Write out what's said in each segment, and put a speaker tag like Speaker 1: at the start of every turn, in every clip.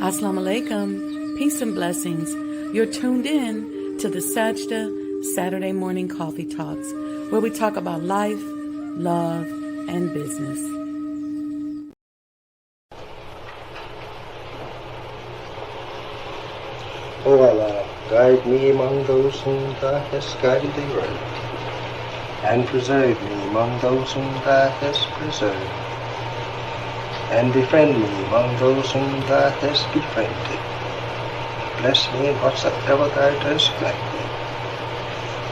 Speaker 1: Assalamu alaikum, peace and blessings. You're tuned in to the Sajda Saturday Morning Coffee Talks, where we talk about life, love, and business.
Speaker 2: O Allah, guide me among those whom Thou hast guided aright, and preserve me among those whom Thou hast preserved, and befriend me among those whom Thou hast befriended. Bless me in whatsoever Thou dost grant me,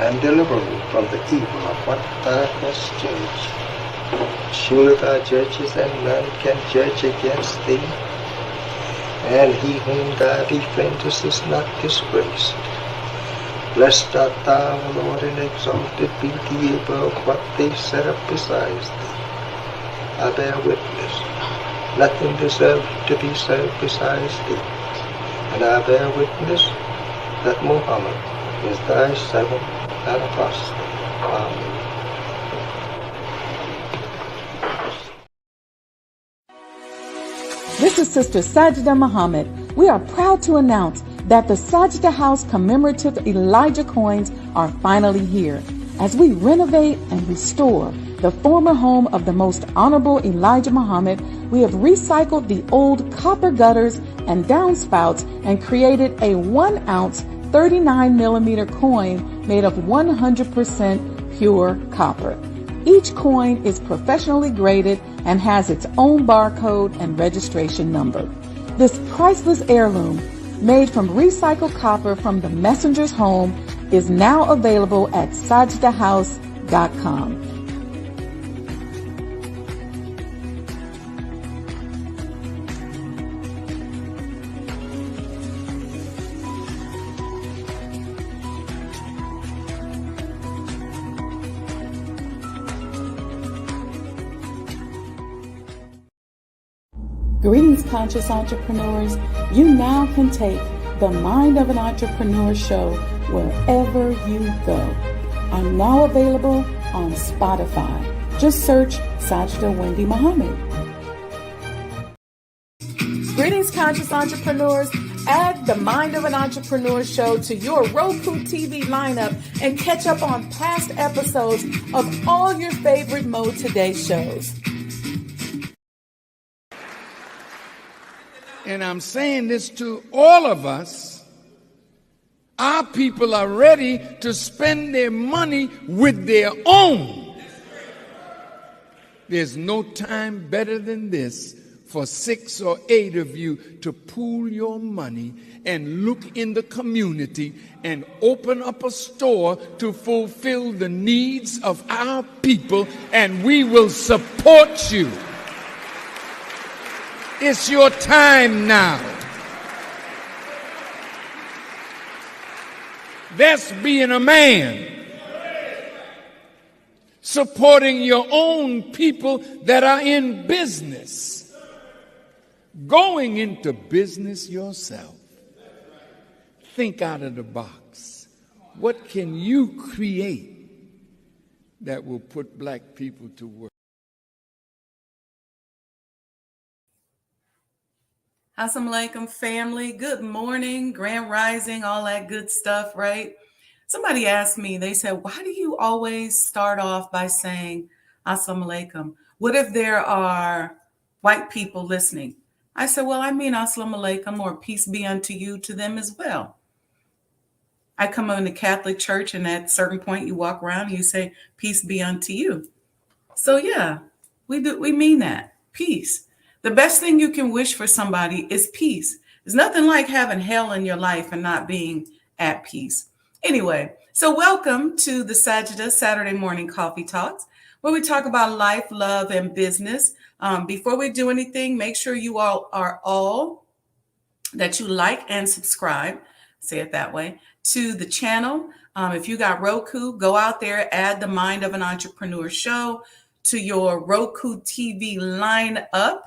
Speaker 2: and deliver me from the evil of what Thou hast judged. Surely Thou judges, and none can judge against Thee, and he whom Thou befriendest is not disgraced. Blessed art Thou, O Lord, and exalted be Thee above what they set up besides Thee. I bear witness, nothing deserves to be served besides Thee, and I bear witness that Muhammad is Thy servant and apostle. Amen.
Speaker 1: This is Sister Sajda Muhammad. We are proud to announce that the Sajda House commemorative Elijah coins are finally here. As we renovate and restore the former home of the most honorable Elijah Muhammad, we have recycled the old copper gutters and downspouts and created a 1 ounce 39 millimeter coin made of 100% pure copper. Each coin is professionally graded and has its own barcode and registration number. This priceless heirloom, made from recycled copper from the messenger's home, is now available at sajdahouse.com. Greetings, conscious entrepreneurs. You now can take the Mind of an Entrepreneur show wherever you go. I'm now available on Spotify. Just search Sajda Wendy Muhammad. Greetings, conscious entrepreneurs. Add the Mind of an Entrepreneur show to your Roku TV lineup and catch up on past episodes of all your favorite Mo Today shows.
Speaker 3: And I'm saying this to all of us. Our people are ready to spend their money with their own. There's no time better than this for 6 or 8 of you to pool your money and look in the community and open up a store to fulfill the needs of our people, and we will support you. It's your time now. That's being a man. Supporting your own people that are in business. Going into business yourself. Think out of the box. What can you create that will put black people to work?
Speaker 1: Assalamu alaikum, family. Good morning, grand rising, all that good stuff, right? Somebody asked me, they said, why do you always start off by saying Assalamu alaikum? What if there are white people listening? I said, well, I mean Assalamu alaikum, or peace be unto you, to them as well. I come in the Catholic Church, and at a certain point you walk around and you say, peace be unto you. So yeah, we mean that, peace. The best thing you can wish for somebody is peace. There's nothing like having hell in your life and not being at peace. Anyway, so welcome to the Sajda Saturday Morning Coffee Talks, where we talk about life, love, and business. Before we do anything, make sure you all that you like and subscribe, say it that way, to the channel. If you got Roku, go out there, add the Mind of an Entrepreneur show to your Roku TV lineup.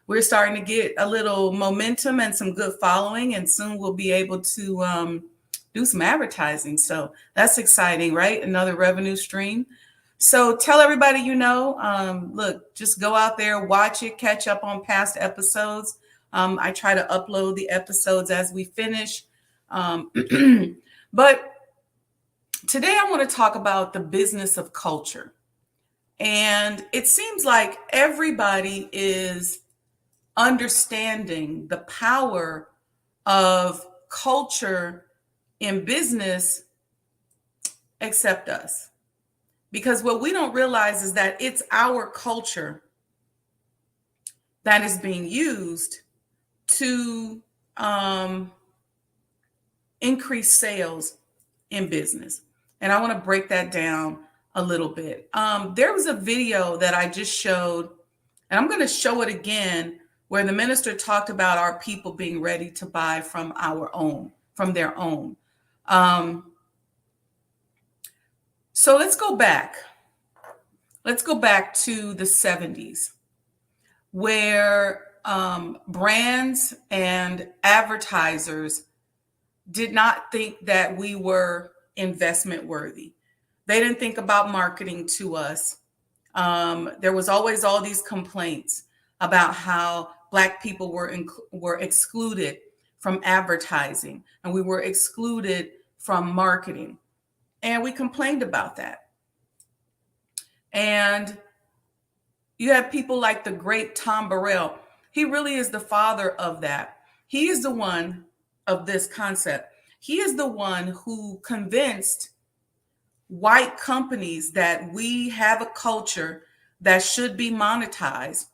Speaker 1: We're starting to get a little momentum and some good following, and soon we'll be able to do some advertising. So that's exciting, right? Another revenue stream. So tell everybody you know, look, just go out there, watch it, catch up on past episodes. I try to upload the episodes as we finish. Um, but today I want to talk about the business of culture. And it seems like everybody is understanding the power of culture in business except us. Because what we don't realize is that it's our culture that is being used to increase sales in business. And I want to break that down a little bit. There was a video that I just showed, and I'm going to show it again, where the minister talked about our people being ready to buy from their own. So let's go back. Let's go back to the 70s, where brands and advertisers did not think that we were investment worthy. They didn't think about marketing to us. There was always all these complaints about how Black people were excluded from advertising, and we were excluded from marketing. And we complained about that. And you have people like the great Tom Burrell. He really is the father of that. He is the one of this concept. He is the one who convinced white companies that we have a culture that should be monetized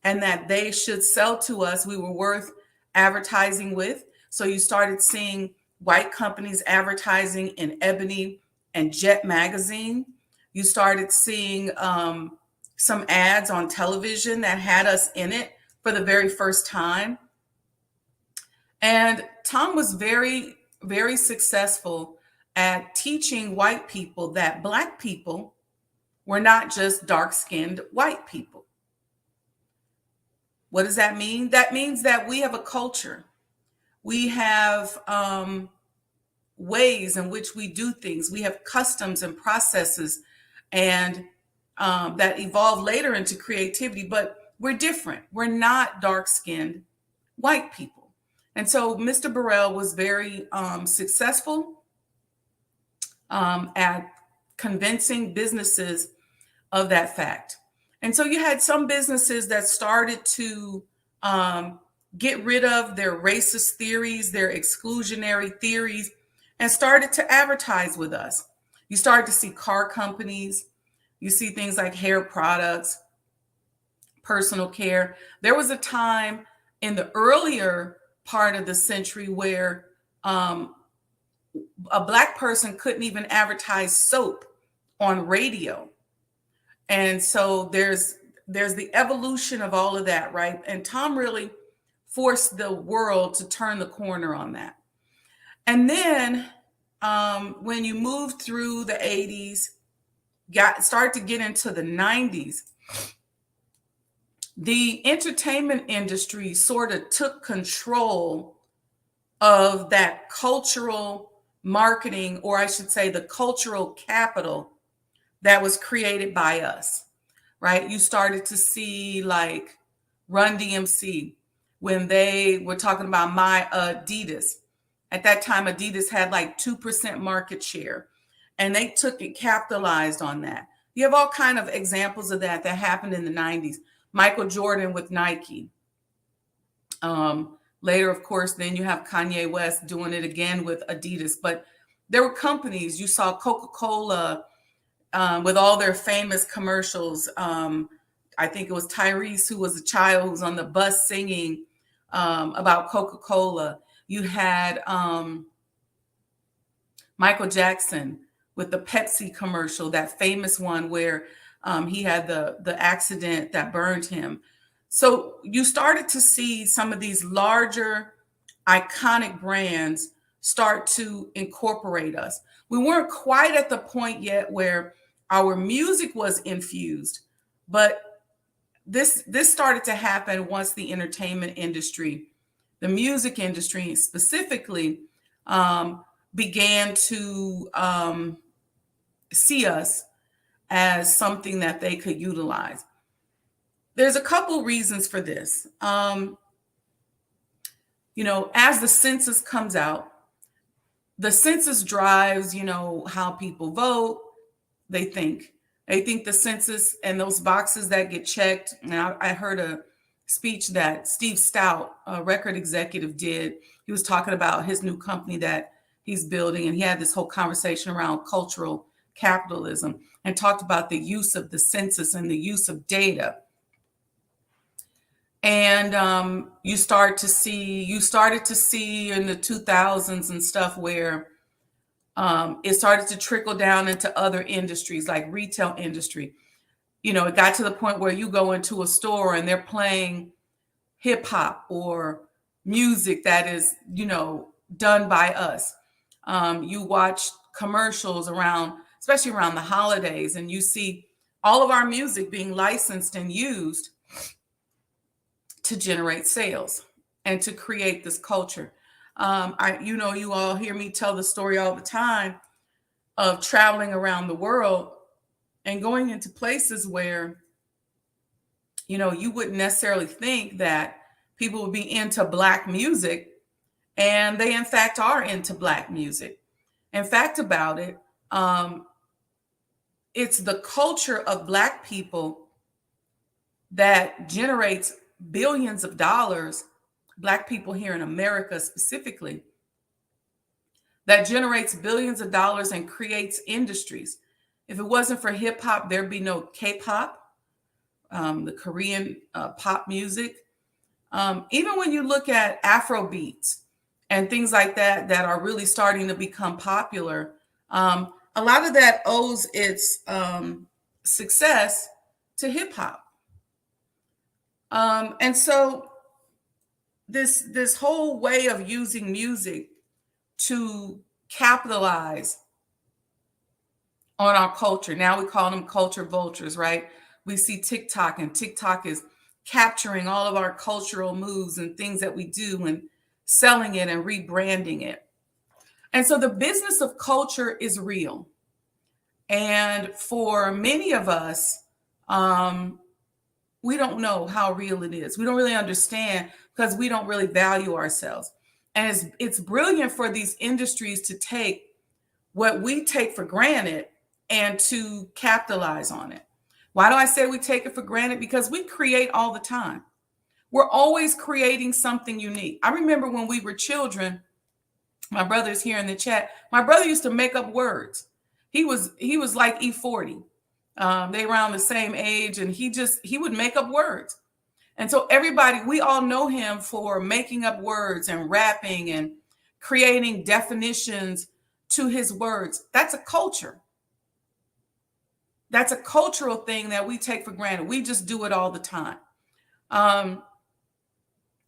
Speaker 1: and that they should sell to us. We were worth advertising with. So you started seeing white companies advertising in Ebony and Jet magazine. You started seeing some ads on television that had us in it for the very first time. And Tom was very, very successful at teaching white people that Black people were not just dark-skinned white people. What does that mean? That means that we have a culture. We have ways in which we do things. We have customs and processes and that evolve later into creativity, but we're different. We're not dark-skinned white people. And so Mr. Burrell was very successful at convincing businesses of that fact. And so you had some businesses that started to get rid of their racist theories, their exclusionary theories, and started to advertise with us. You started to see car companies. You see things like hair products, personal care. There was a time in the earlier part of the century where a Black person couldn't even advertise soap on radio. And so there's the evolution of all of that, right? And Tom really forced the world to turn the corner on that. And then when you moved through the 80s, started to get into the 90s, the entertainment industry sort of took control of that cultural marketing, or I should say the cultural capital that was created by us, right? You started to see like Run DMC when they were talking about my Adidas. At that time, Adidas had like 2% market share, and they took it, capitalized on that. You have all kind of examples of that happened in the 90s. Michael Jordan with Nike. Later, of course, then you have Kanye West doing it again with Adidas. But there were companies. You saw Coca-Cola with all their famous commercials. I think it was Tyrese, who was a child who was on the bus singing about Coca-Cola. You had Michael Jackson with the Pepsi commercial, that famous one where he had the accident that burned him. So you started to see some of these larger iconic brands start to incorporate us. We weren't quite at the point yet where our music was infused, but this started to happen once the entertainment industry, the music industry specifically, began to see us as something that they could utilize. There's a couple reasons for this. As the census comes out, the census drives, how people vote. They think. They think the census and those boxes that get checked. And I heard a speech that Steve Stout, a record executive, did. He was talking about his new company that he's building, and he had this whole conversation around cultural capitalism and talked about the use of the census and the use of data. And you started to see in the 2000s and stuff where it started to trickle down into other industries like retail industry. It got to the point where you go into a store and they're playing hip hop or music that is, done by us. You watch commercials especially around the holidays, and you see all of our music being licensed and used to generate sales and to create this culture. You all hear me tell the story all the time of traveling around the world and going into places where, you wouldn't necessarily think that people would be into Black music, and they in fact are into Black music. In fact about it, it's the culture of Black people that generates billions of dollars, Black people here in America specifically, that generates billions of dollars and creates industries. If it wasn't for hip hop, there'd be no K-pop, the Korean pop music. Even when you look at Afro beats and things like that are really starting to become popular, a lot of that owes its success to hip hop. And so this whole way of using music to capitalize on our culture. Now we call them culture vultures, right? We see TikTok, and TikTok is capturing all of our cultural moves and things that we do and selling it and rebranding it. And so the business of culture is real. And for many of us, we don't know how real it is. We don't really understand because we don't really value ourselves. And it's brilliant for these industries to take what we take for granted and to capitalize on it. Why do I say we take it for granted? Because we create all the time. We're always creating something unique. I remember when we were children, my brother's here in the chat. My brother used to make up words. He was like E40. They around the same age, and he would make up words. And so we all know him for making up words and rapping and creating definitions to his words. That's a culture. That's a cultural thing that we take for granted. We just do it all the time.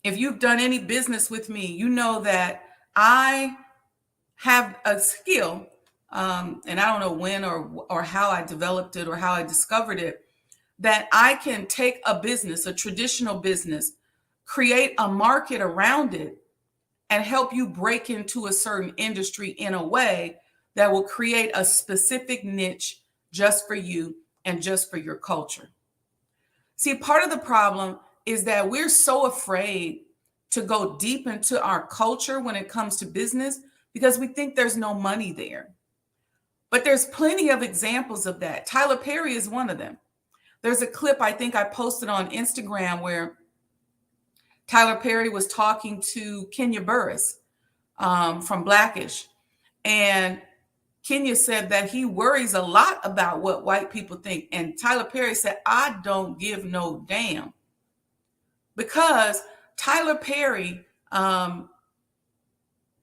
Speaker 1: If you've done any business with me, you know that I have a skill, and I don't know when or how I developed it or how I discovered it, that I can take a business, a traditional business, create a market around it, and help you break into a certain industry in a way that will create a specific niche just for you and just for your culture. See, part of the problem is that we're so afraid to go deep into our culture when it comes to business because we think there's no money there. But there's plenty of examples of that. Tyler Perry is one of them. There's a clip I think I posted on Instagram where Tyler Perry was talking to Kenya Burris from Blackish. And Kenya said that he worries a lot about what white people think. And Tyler Perry said, I don't give no damn. Because Tyler Perry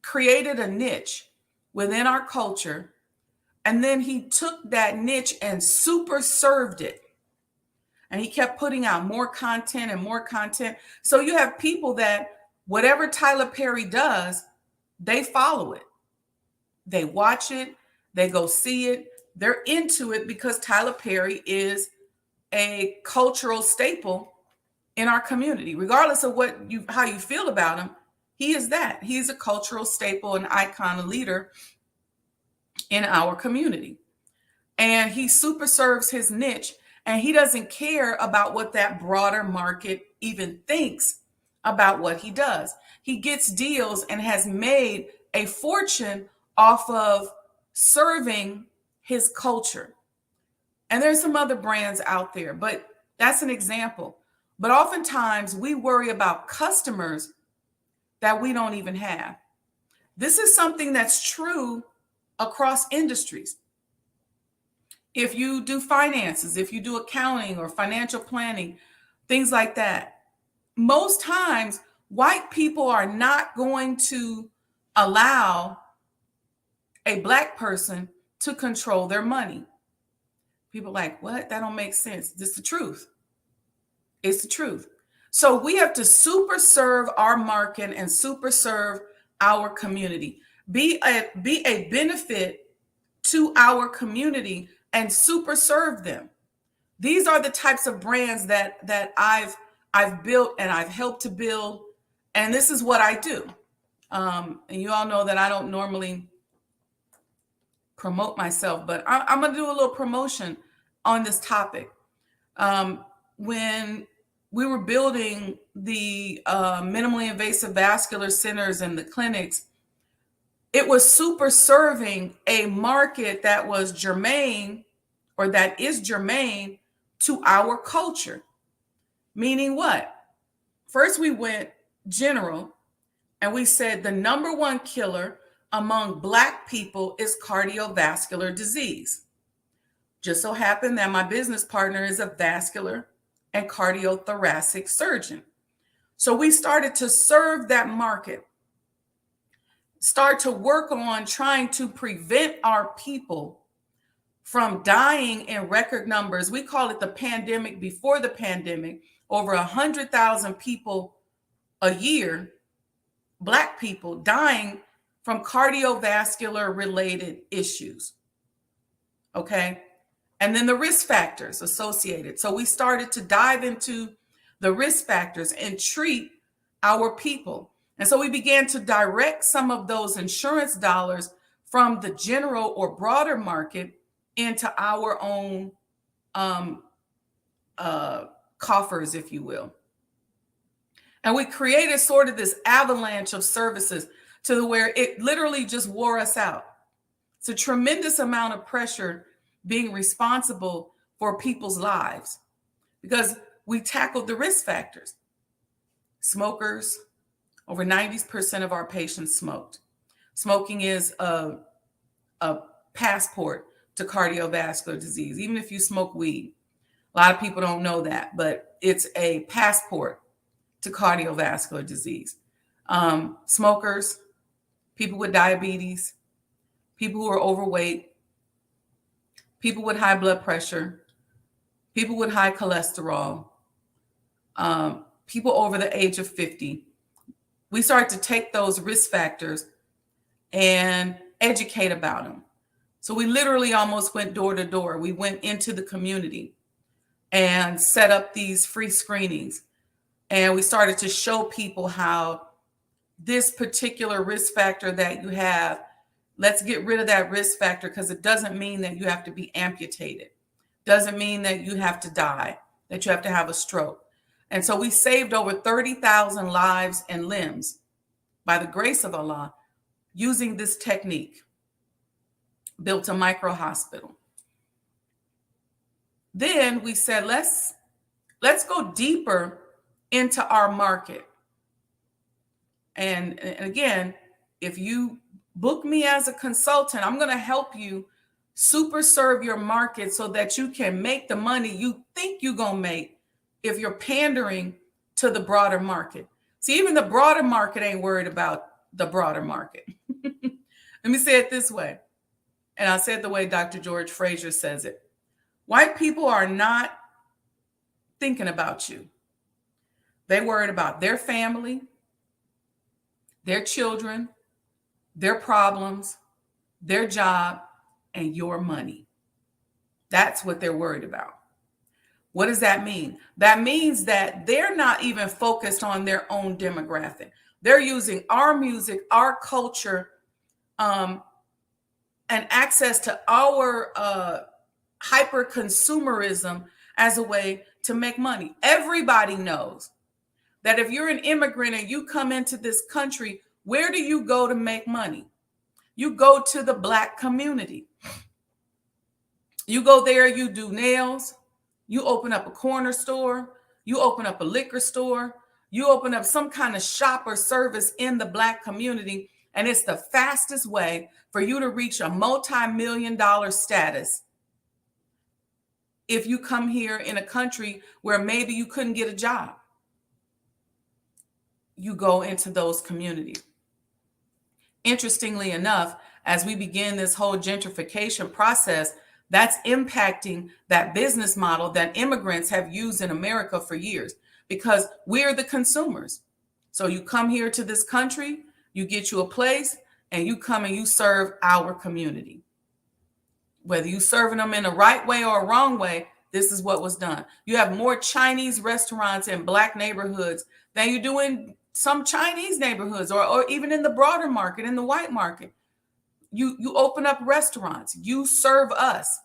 Speaker 1: created a niche within our culture. And then he took that niche and super served it. And he kept putting out more content and more content. So you have people that whatever Tyler Perry does, they follow it. They watch it. They go see it. They're into it because Tyler Perry is a cultural staple in our community. Regardless of how you feel about him, he is that. He's a cultural staple, an icon, a leader in our community. And he super serves his niche. And he doesn't care about what that broader market even thinks about what he does. He gets deals and has made a fortune off of serving his culture. And there's some other brands out there, but that's an example. But oftentimes we worry about customers that we don't even have. This is something that's true across industries. If you do finances, if you do accounting or financial planning, things like that, most times white people are not going to allow a black person to control their money. People are like, what? That don't make sense. This is the truth. It's the truth. So we have to super serve our market and super serve our community. Be a benefit to our community and super serve them. These are the types of brands that I've built and I've helped to build, and this is what I do. And you all know that I don't normally promote myself, but I'm going to do a little promotion on this topic. When we were building the minimally invasive vascular centers and the clinics, it was super serving a market that was germane, or that is germane to our culture. Meaning what? First, we went general and we said the number one killer among Black people is cardiovascular disease. Just so happened that my business partner is a vascular and cardiothoracic surgeon. So we started to serve that market, start to work on trying to prevent our people from dying in record numbers. We call it the pandemic before the pandemic. Over 100,000 people a year, Black people, dying from cardiovascular related issues. Okay. And then the risk factors associated. So we started to dive into the risk factors and treat our people. And so we began to direct some of those insurance dollars from the general or broader market into our own coffers, if you will. And we created sort of this avalanche of services to where it literally just wore us out. It's a tremendous amount of pressure being responsible for people's lives because we tackled the risk factors. Smokers, over 90% of our patients smoked. Smoking is a passport to cardiovascular disease, even if you smoke weed. A lot of people don't know that, but it's a passport to cardiovascular disease. Smokers, people with diabetes, people who are overweight, people with high blood pressure, people with high cholesterol, people over the age of 50. We start to take those risk factors and educate about them. So we literally almost went door to door. We went into the community and set up these free screenings. And we started to show people how this particular risk factor that you have, let's get rid of that risk factor, because it doesn't mean that you have to be amputated. Doesn't mean that you have to die, that you have to have a stroke. And so we saved over 30,000 lives and limbs by the grace of Allah using this technique. Built a micro hospital. Then we said, let's go deeper into our market. And again, if you book me as a consultant, I'm going to help you super serve your market so that you can make the money you think you're going to make if you're pandering to the broader market. See, even the broader market ain't worried about the broader market. Let me say it this way. And I'll say it the way Dr. George Fraser says it. White people are not thinking about you. They're worried about their family, their children, their problems, their job, and your money. That's what they're worried about. What does that mean? That means that they're not even focused on their own demographic. They're using our music, our culture, and access to our hyper consumerism as a way to make money. Everybody knows that if you're an immigrant and you come into this country, where do you go to make money? You go to the Black community. You go there, you do nails, you open up a corner store, you open up a liquor store, you open up some kind of shop or service in the Black community, and it's the fastest way for you to reach a multi-million-dollar status if you come here in a country where maybe you couldn't get a job. You go into those communities. Interestingly enough, as we begin this whole gentrification process, that's impacting that business model that immigrants have used in America for years, because we're the consumers. So you come here to this country, you get you a place, and you come and you serve our community. Whether you serving them in the right way or a wrong way, this is what was done. You have more Chinese restaurants in Black neighborhoods than you do in some Chinese neighborhoods, or even in the broader market, in the white market. You open up restaurants, you serve us.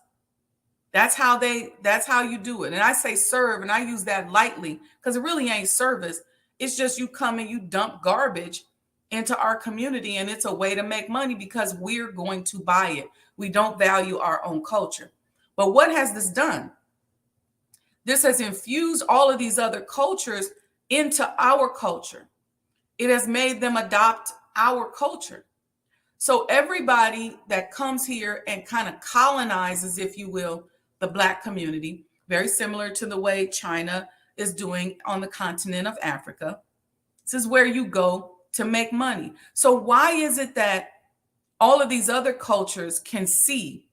Speaker 1: That's how you do it. And I say serve, and I use that lightly because it really ain't service. It's just you come and you dump garbage into our community, and it's a way to make money because we're going to buy it. We don't value our own culture. But what has this done? This has infused all of these other cultures into our culture. It has made them adopt our culture. So everybody that comes here and kind of colonizes, if you will, the Black community, very similar to the way China is doing on the continent of Africa. This is where you go to make money. So why is it that all of these other cultures can see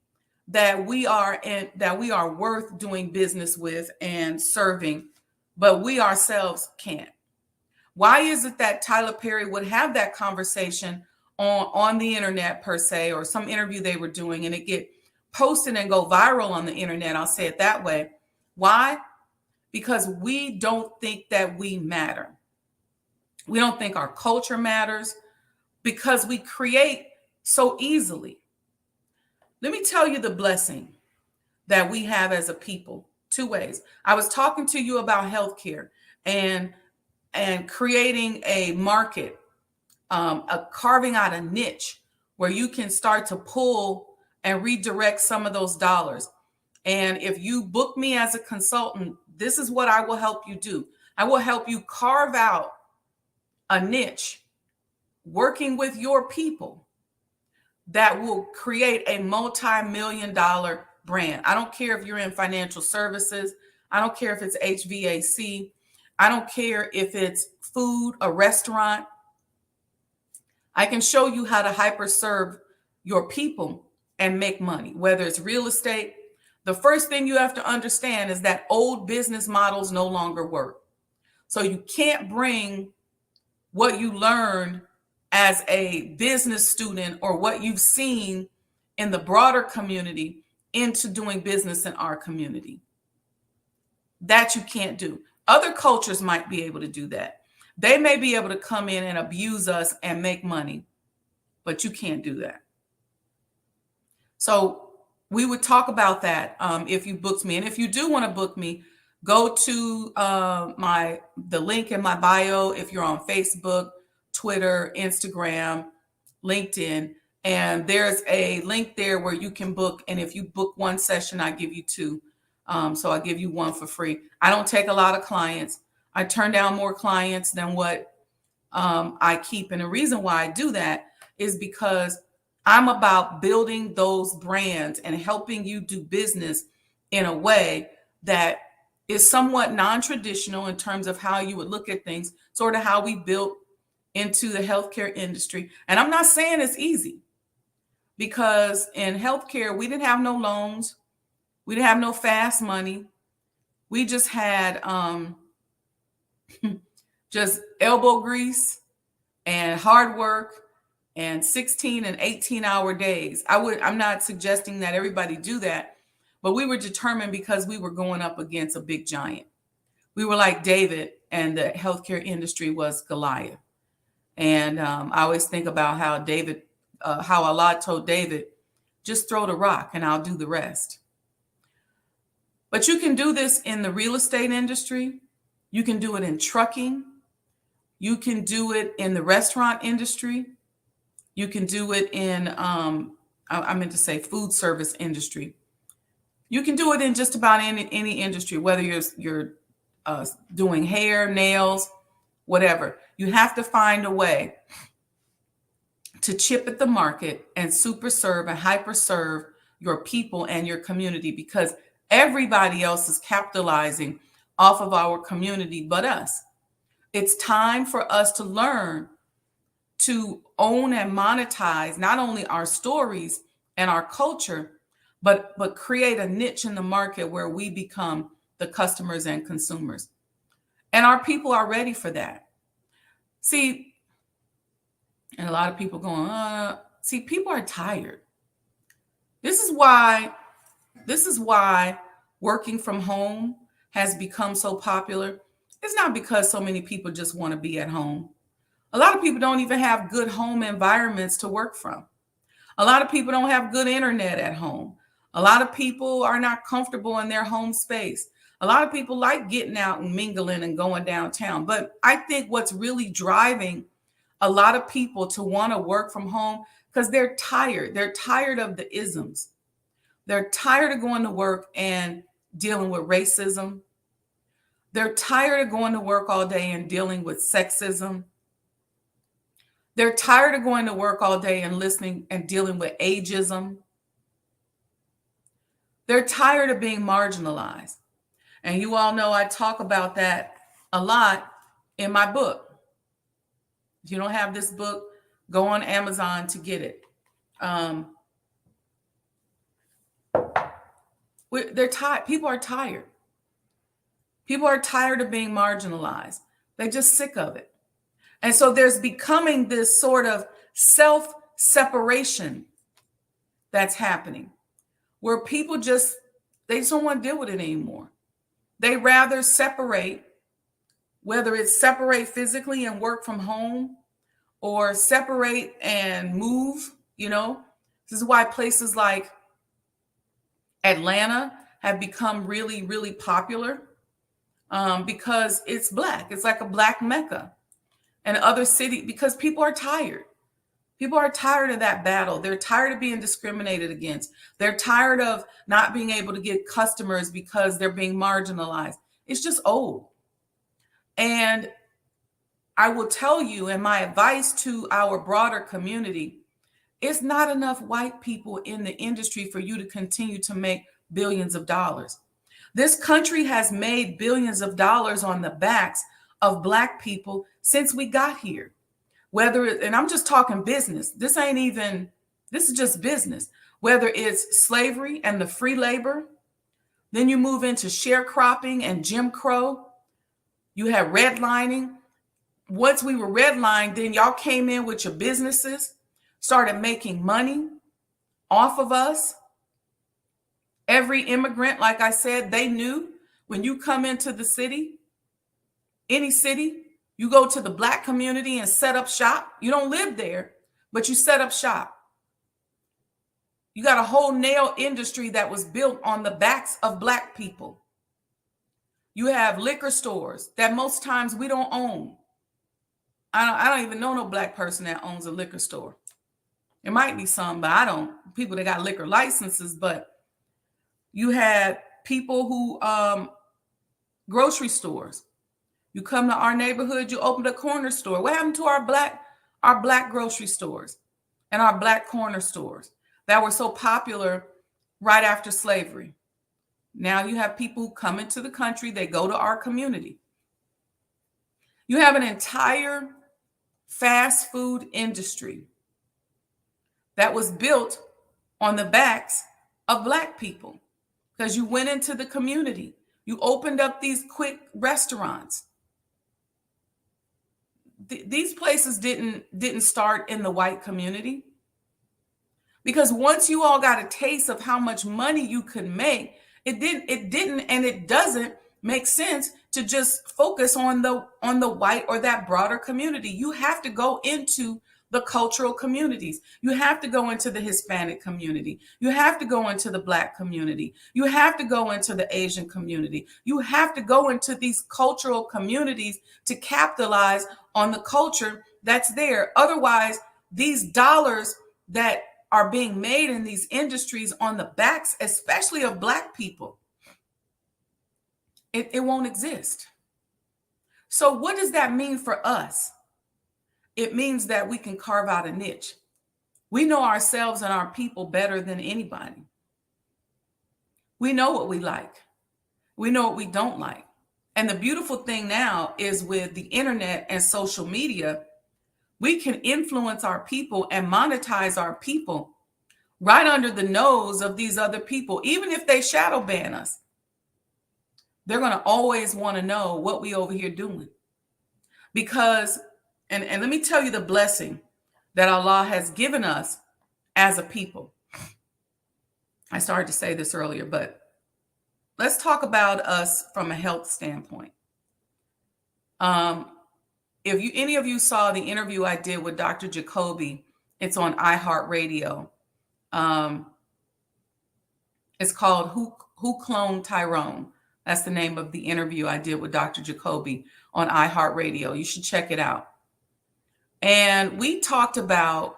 Speaker 1: that we are worth doing business with and serving, but we ourselves can't? Why is it that Tyler Perry would have that conversation on the internet per se, or some interview they were doing, and it get posted and go viral on the internet? I'll say it that way. Why? Because we don't think that we matter. We don't think our culture matters because we create so easily. Let me tell you the blessing that we have as a people. Two ways. I was talking to you about healthcare and creating a market, carving out a niche where you can start to pull and redirect some of those dollars. And if you book me as a consultant, this is what I will help you do. I will help you carve out a niche working with your people that will create a multi-million-dollar brand. I don't care if you're in financial services. I don't care if it's HVAC. I don't care if it's food, a restaurant. I can show you how to hyper serve your people and make money, whether it's real estate. The first thing you have to understand is that old business models no longer work. So you can't bring what you learned as a business student or what you've seen in the broader community into doing business in our community. That you can't do. Other cultures might be able to do that. They may be able to come in and abuse us and make money, but you can't do that. So we would talk about that if you booked me. And if you do want to book me, go to the link in my bio if you're on Facebook, Twitter, Instagram, LinkedIn. And there's a link there where you can book. And if you book one session, I give you two. So I give you one for free. I don't take a lot of clients. I turn down more clients than what I keep. And the reason why I do that is because I'm about building those brands and helping you do business in a way that is somewhat non-traditional in terms of how you would look at things, sort of how we built into the healthcare industry. And I'm not saying it's easy, because in healthcare, we didn't have no loans. We didn't have no fast money. We just had just elbow grease and hard work and 16 and 18-hour days. I'm not suggesting that everybody do that, but we were determined because we were going up against a big giant. We were like David, and the healthcare industry was Goliath. And I always think about how Allah told David, just throw the rock and I'll do the rest. But you can do this in the real estate industry. You can do it in trucking. You can do it in the restaurant industry. You can do it in, I meant to say food service industry. You can do it in just about any industry, whether you're doing hair, nails, whatever. You have to find a way to chip at the market and super serve and hyper serve your people and your community, because everybody else is capitalizing off of our community but us. It's time for us to learn to own and monetize not only our stories and our culture, but create a niche in the market where we become the customers and consumers. And our people are ready for that. See, and a lot of people going, see, people are tired. This is why working from home has become so popular. It's not because so many people just want to be at home. A lot of people don't even have good home environments to work from. A lot of people don't have good internet at home. A lot of people are not comfortable in their home space. A lot of people like getting out and mingling and going downtown. But I think what's really driving a lot of people to want to work from home, because they're tired. They're tired of the isms. They're tired of going to work and dealing with racism. They're tired of going to work all day and dealing with sexism. They're tired of going to work all day and listening and dealing with ageism. They're tired of being marginalized. And you all know I talk about that a lot in my book. If you don't have this book, go on Amazon to get it. They're tired. People are tired. People are tired of being marginalized. They're just sick of it. And so there's becoming this sort of self-separation that's happening, where people they just don't want to deal with it anymore. They rather separate, whether it's separate physically and work from home or separate and move. This is why places like Atlanta have become really, really popular, because it's Black. It's like a Black Mecca. And other cities, because people are tired. People are tired of that battle. They're tired of being discriminated against. They're tired of not being able to get customers because they're being marginalized. It's just old. And I will tell you, and my advice to our broader community, it's not enough white people in the industry for you to continue to make billions of dollars. This country has made billions of dollars on the backs of Black people since we got here. And I'm just talking business. This is just business. Whether it's slavery and the free labor, then you move into sharecropping and Jim Crow. You have redlining. Once we were redlined, then y'all came in with your businesses, started making money off of us. Every immigrant, like I said, they knew when you come into the city, any city, you go to the Black community and set up shop. You don't live there, but you set up shop. You got a whole nail industry that was built on the backs of Black people. You have liquor stores that most times we don't own. I don't even know no Black person that owns a liquor store. There might be some, but I don't. People that got liquor licenses, but you had people who, grocery stores. You come to our neighborhood, you open a corner store. What happened to our black grocery stores and our Black corner stores that were so popular right after slavery? Now you have people who come into the country, they go to our community. You have an entire fast food industry that was built on the backs of Black people, because you went into the community. You opened up these quick restaurants. These places didn't start in the white community, because once you all got a taste of how much money you could make, it didn't and it doesn't make sense to just focus on the white or that broader community. You have to go into the cultural communities. You have to go into the Hispanic community. You have to go into the Black community. You have to go into the Asian community. You have to go into these cultural communities to capitalize on the culture that's there. Otherwise, these dollars that are being made in these industries on the backs, especially of Black people, it won't exist. So what does that mean for us? It means that we can carve out a niche. We know ourselves and our people better than anybody. We know what we like. We know what we don't like. And the beautiful thing now is with the internet and social media, we can influence our people and monetize our people right under the nose of these other people. Even if they shadow ban us, they're going to always want to know what we over here doing. Because, and let me tell you the blessing that Allah has given us as a people. I started to say this earlier, but let's talk about us from a health standpoint. If any of you saw the interview I did with Dr. Jacoby, it's on iHeartRadio. It's called Who Cloned Tyrone? That's the name of the interview I did with Dr. Jacoby on iHeartRadio. You should check it out. And we talked about,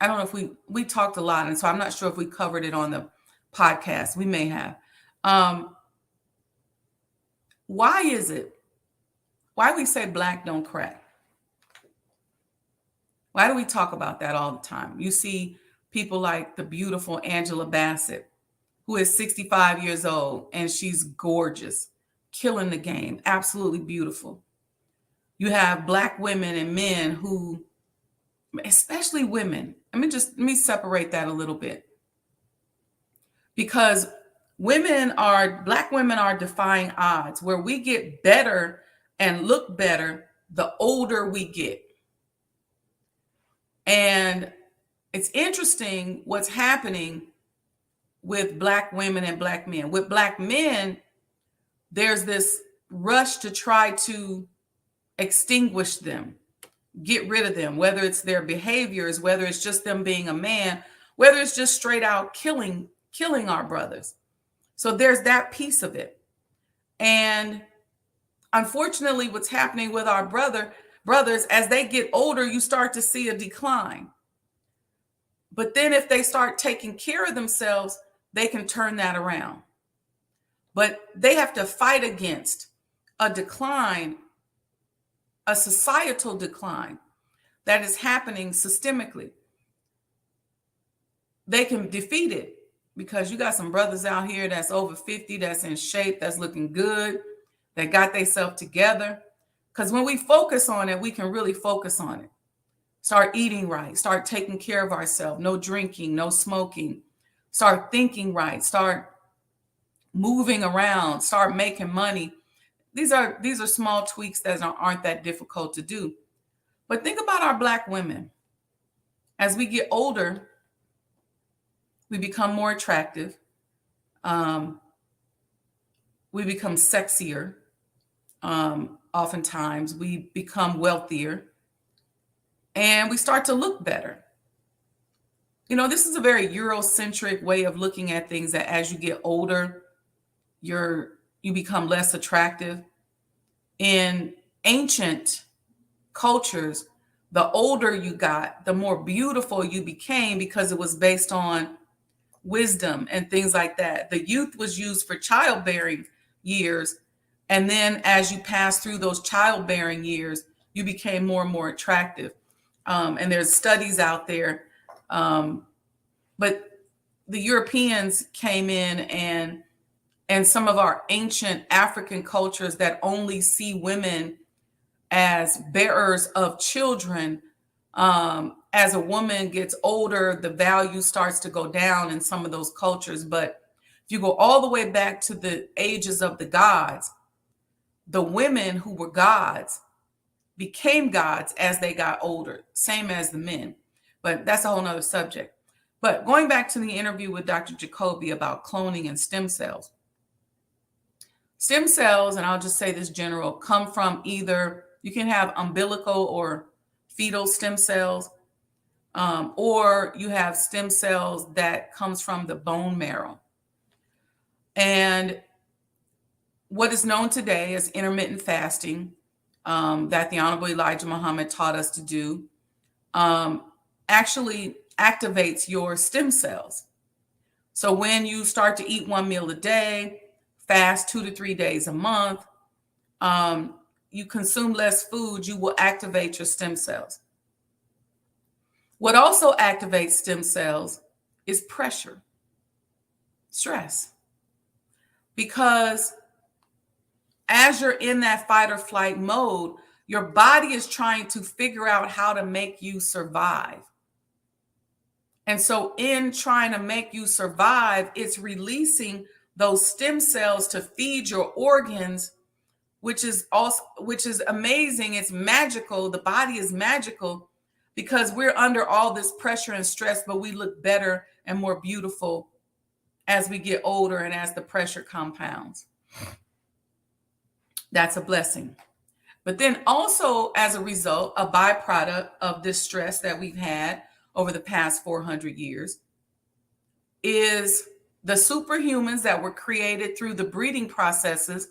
Speaker 1: I don't know if we talked a lot, and so I'm not sure if we covered it on the podcast. We may have. Why is it? Why we say Black don't crack? Why do we talk about that all the time? You see people like the beautiful Angela Bassett, who is 65 years old, and she's gorgeous, killing the game, absolutely beautiful. You have Black women and men who, especially women, let me separate that a little bit. Because Black women are defying odds. Where we get better and look better the older we get. And it's interesting what's happening with Black women and Black men. With Black men, there's this rush to try to extinguish them, get rid of them, whether it's their behaviors, whether it's just them being a man, whether it's just straight out killing our brothers. So there's that piece of it. And unfortunately, what's happening with our brothers, as they get older, you start to see a decline. But then if they start taking care of themselves, they can turn that around. But they have to fight against a decline, a societal decline that is happening systemically. They can defeat it because you got some brothers out here that's over 50, that's in shape, that's looking good, that got themselves together. Because when we focus on it, we can really focus on it. Start eating right, start taking care of ourselves, no drinking, no smoking, start thinking right, start moving around, start making money. These are small tweaks that aren't that difficult to do. But think about our Black women. As we get older, we become more attractive. We become sexier. Oftentimes, we become wealthier. And we start to look better. You know, this is a very Eurocentric way of looking at things, that as you get older, you become less attractive. In ancient cultures, the older you got, the more beautiful you became, because it was based on wisdom and things like that. The youth was used for childbearing years. And then as you pass through those childbearing years, you became more and more attractive. And there's studies out there. But the Europeans came in, and some of our ancient African cultures that only see women as bearers of children, as a woman gets older, the value starts to go down in some of those cultures. But if you go all the way back to the ages of the gods, the women who were gods became gods as they got older, same as the men. But that's a whole nother subject. But going back to the interview with Dr. Jacoby about cloning and stem cells. Stem cells, and I'll just say this general, come from either, you can have umbilical or fetal stem cells, or you have stem cells that comes from the bone marrow. And what is known today as intermittent fasting, that the Honorable Elijah Muhammad taught us to do, actually activates your stem cells. So when you start to eat one meal a day, fast 2 to 3 days a month, you consume less food, you will activate your stem cells. What also activates stem cells is pressure, stress. Because as you're in that fight or flight mode, your body is trying to figure out how to make you survive. And so in trying to make you survive, it's releasing those stem cells to feed your organs, which is amazing. It's magical. The body is magical because we're under all this pressure and stress, but we look better and more beautiful as we get older and as the pressure compounds. That's a blessing. But then also, as a result, a byproduct of this stress that we've had over the past 400 years is the superhumans that were created through the breeding processes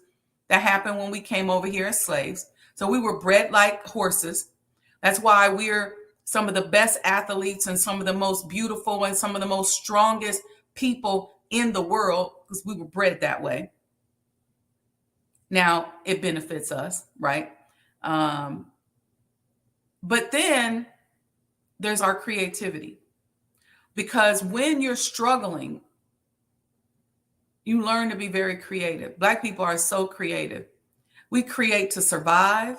Speaker 1: that happened when we came over here as slaves. So we were bred like horses. That's why we're some of the best athletes and some of the most beautiful and some of the most strongest people in the world, because we were bred that way. Now it benefits us, right? But then there's our creativity, because when you're struggling, you learn to be very creative. Black people are so creative. We create to survive.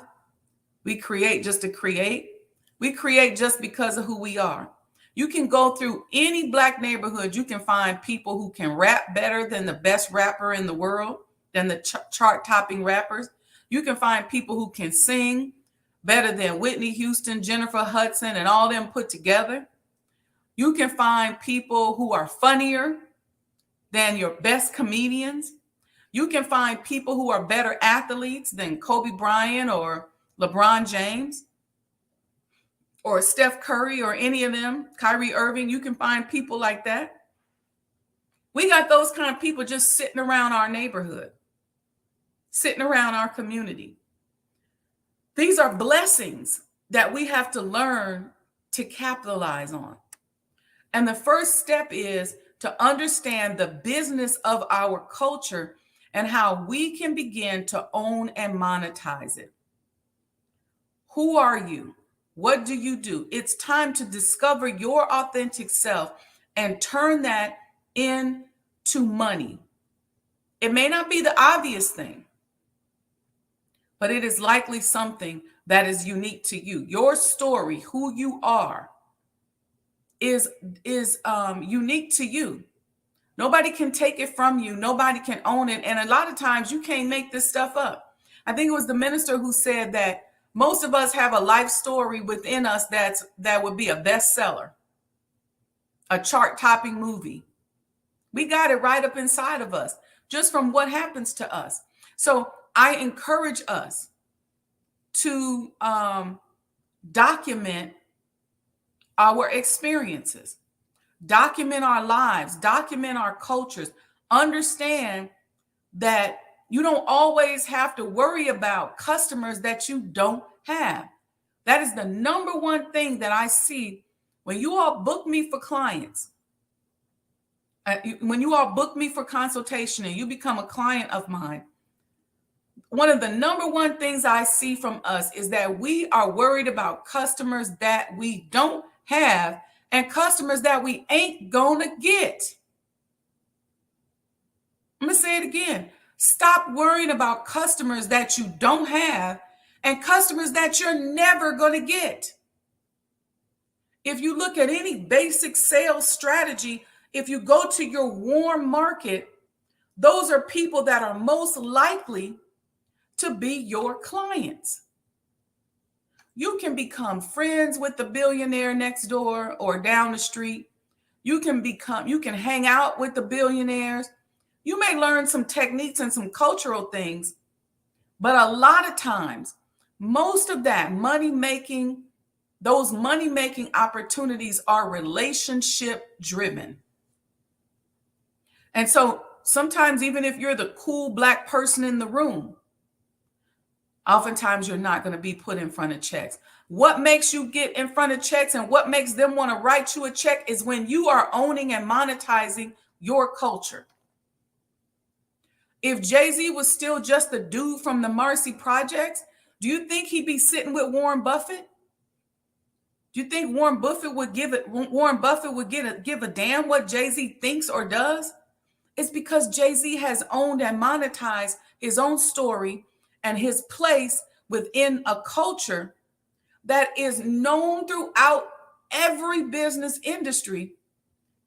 Speaker 1: We create just to create. We create just because of who we are. You can go through any Black neighborhood. You can find people who can rap better than the best rapper in the world, than the chart-topping rappers. You can find people who can sing better than Whitney Houston, Jennifer Hudson, and all them put together. You can find people who are funnier than your best comedians. You can find people who are better athletes than Kobe Bryant or LeBron James or Steph Curry or any of them, Kyrie Irving. You can find people like that. We got those kind of people just sitting around our neighborhood, sitting around our community. These are blessings that we have to learn to capitalize on. And the first step is to understand the business of our culture and how we can begin to own and monetize it. Who are you? What do you do? It's time to discover your authentic self and turn that into money. It may not be the obvious thing, but it is likely something that is unique to you. Your story, who you are, is unique to you. Nobody can take it from you. Nobody can own it. And a lot of times you can't make this stuff up. I think it was the minister who said that most of us have a life story within us that would be a bestseller, a chart-topping movie. We got it right up inside of us just from what happens to us. So I encourage us to document our experiences, document our lives, document our cultures. Understand that you don't always have to worry about customers that you don't have. That is the number one thing that I see when you all book me for clients. When you all book me for consultation and you become a client of mine, one of the number one things I see from us is that we are worried about customers that we don't have and customers that we ain't gonna get. I'm gonna say it again. Stop worrying about customers that you don't have and customers that you're never gonna get. If you look at any basic sales strategy, if you go to your warm market, those are people that are most likely to be your clients. You can become friends with the billionaire next door or down the street. You can hang out with the billionaires. You may learn some techniques and some cultural things, but a lot of times, most of that money-making Those money-making opportunities are relationship driven. And so sometimes, even if you're the cool Black person in the room, oftentimes you're not going to be put in front of checks. What makes you get in front of checks and what makes them want to write you a check is when you are owning and monetizing your culture. If Jay-Z was still just a dude from the Marcy Projects, do you think he'd be sitting with Warren Buffett? Do you think Warren Buffett would give a damn what Jay-Z thinks or does? It's because Jay-Z has owned and monetized his own story and his place within a culture that is known throughout every business industry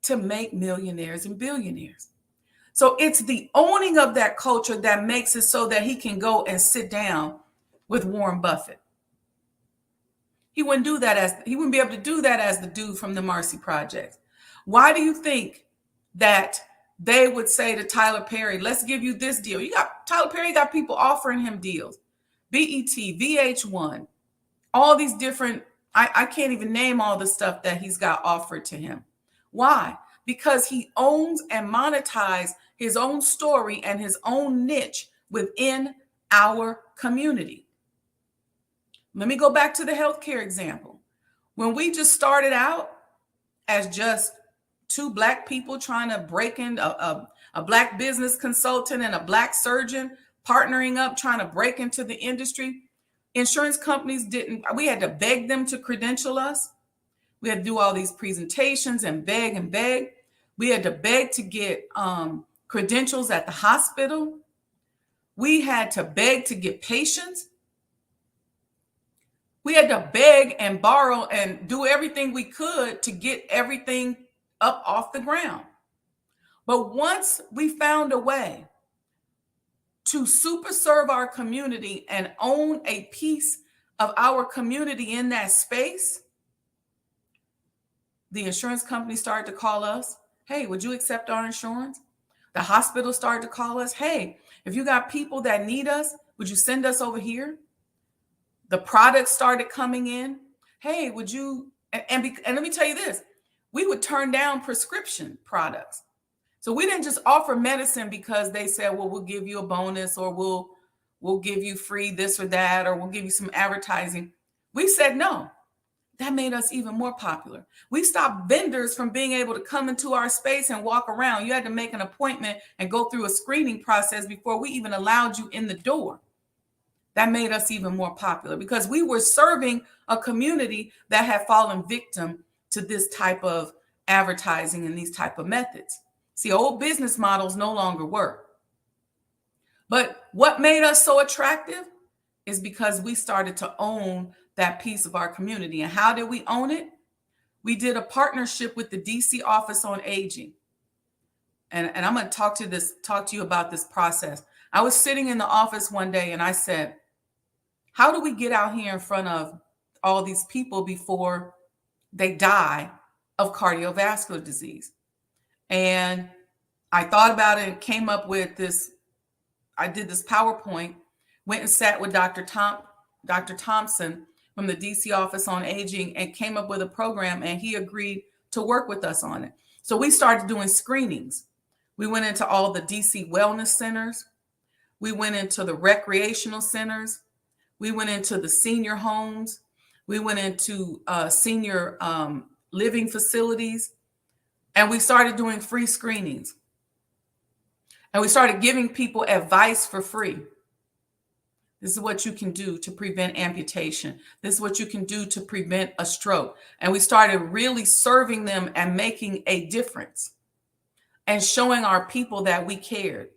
Speaker 1: to make millionaires and billionaires. So it's the owning of that culture that makes it so that he can go and sit down with Warren Buffett. He wouldn't be able to do that as the dude from the Marcy Projects. Why do you think that they would say to Tyler Perry, let's give you this deal? Tyler Perry got people offering him deals. BET, VH1, all these different, I can't even name all the stuff that he's got offered to him. Why? Because he owns and monetizes his own story and his own niche within our community. Let me go back to the healthcare example. When we just started out as just two Black people trying to break in, a Black business consultant and a Black surgeon partnering up, trying to break into the industry, insurance companies we had to beg them to credential us. We had to do all these presentations and beg and beg. We had to beg to get credentials at the hospital. We had to beg to get patients. We had to beg and borrow and do everything we could to get everything up off the ground. But once we found a way to super serve our community and own a piece of our community in that space, the insurance company started to call us. Hey, would you accept our insurance? The hospital started to call us. Hey, if you got people that need us, would you send us over here? The products started coming in. Hey, would you, and let me tell you this, we would turn down prescription products. So we didn't just offer medicine because they said, well, we'll give you a bonus, or we'll give you free this or that, or we'll give you some advertising. We said no. That made us even more popular. We stopped vendors from being able to come into our space and walk around. You had to make an appointment and go through a screening process before we even allowed you in the door. That made us even more popular because we were serving a community that had fallen victim to this type of advertising and these type of methods. See, old business models no longer work. But what made us so attractive is because we started to own that piece of our community. And how did we own it? We did a partnership with the DC Office on Aging. And I'm going to talk to you about this process. I was sitting in the office one day and I said, how do we get out here in front of all these people before they die of cardiovascular disease? And I thought about it and came up with this. I did this PowerPoint, went and sat with Dr. Thompson from the DC Office on Aging and came up with a program, and he agreed to work with us on it. So we started doing screenings. We went into all the DC wellness centers. We went into the recreational centers. We went into the senior homes. We went into senior living facilities. And we started doing free screenings. And we started giving people advice for free. This is what you can do to prevent amputation. This is what you can do to prevent a stroke. And we started really serving them and making a difference and showing our people that we cared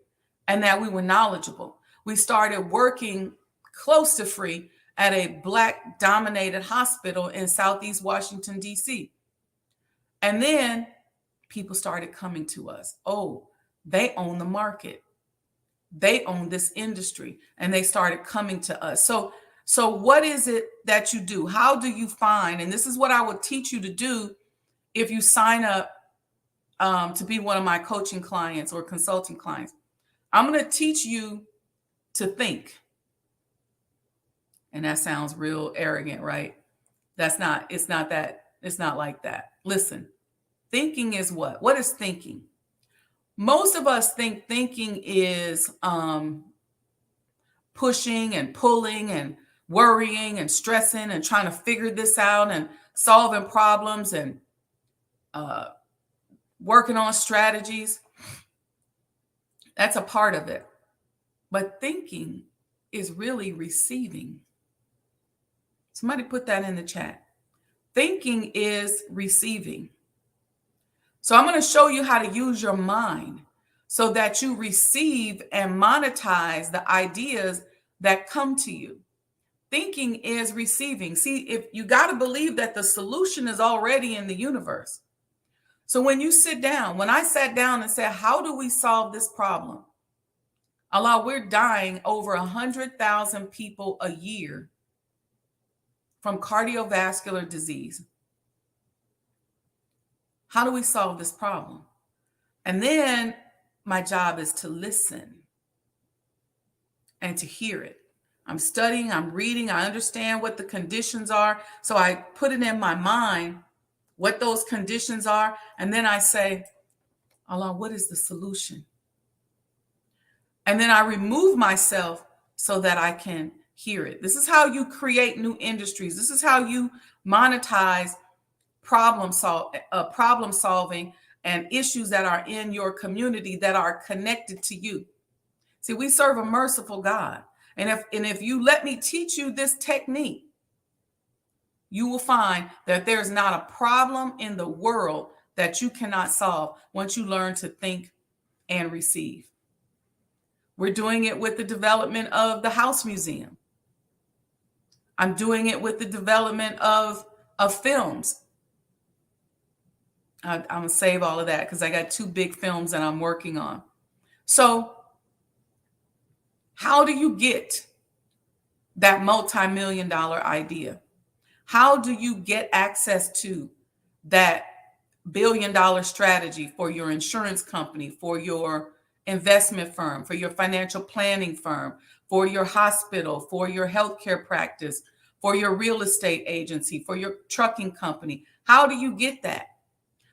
Speaker 1: and that we were knowledgeable. We started working close to free at a Black dominated hospital in Southeast Washington, DC. And then people started coming to us. Oh, they own the market. They own this industry, and they started coming to us. So what is it that you do? How do you find, and this is what I would teach you to do if you sign up to be one of my coaching clients or consulting clients. I'm going to teach you to think. And that sounds real arrogant, right? It's not like that. Listen, thinking is what? What is thinking? Most of us think thinking is pushing and pulling and worrying and stressing and trying to figure this out and solving problems and uh, working on strategies. That's a part of it. But thinking is really receiving. Somebody put that in the chat. Thinking is receiving. So I'm going to show you how to use your mind so that you receive and monetize the ideas that come to you. Thinking is receiving. See, if you got to believe that the solution is already in the universe. So when you sit down, when I sat down and said, how do we solve this problem? Allah, we're dying over 100,000 people a year from cardiovascular disease. How do we solve this problem? And then my job is to listen and to hear it. I'm studying, I'm reading, I understand what the conditions are. So I put it in my mind what those conditions are. And then I say, Allah, what is the solution? And then I remove myself so that I can hear it. This is how you create new industries. This is how you monetize problem solving and issues that are in your community that are connected to you. See, we serve a merciful God. And if you let me teach you this technique, you will find that there's not a problem in the world that you cannot solve once you learn to think and receive. We're doing it with the development of the House Museum. I'm doing it with the development of films. I'm going to save all of that because I got 2 big films that I'm working on. So how do you get that multi-million-dollar idea? How do you get access to that billion-dollar strategy for your insurance company, for your investment firm, for your financial planning firm, for your hospital, for your healthcare practice, for your real estate agency, for your trucking company? How do you get that?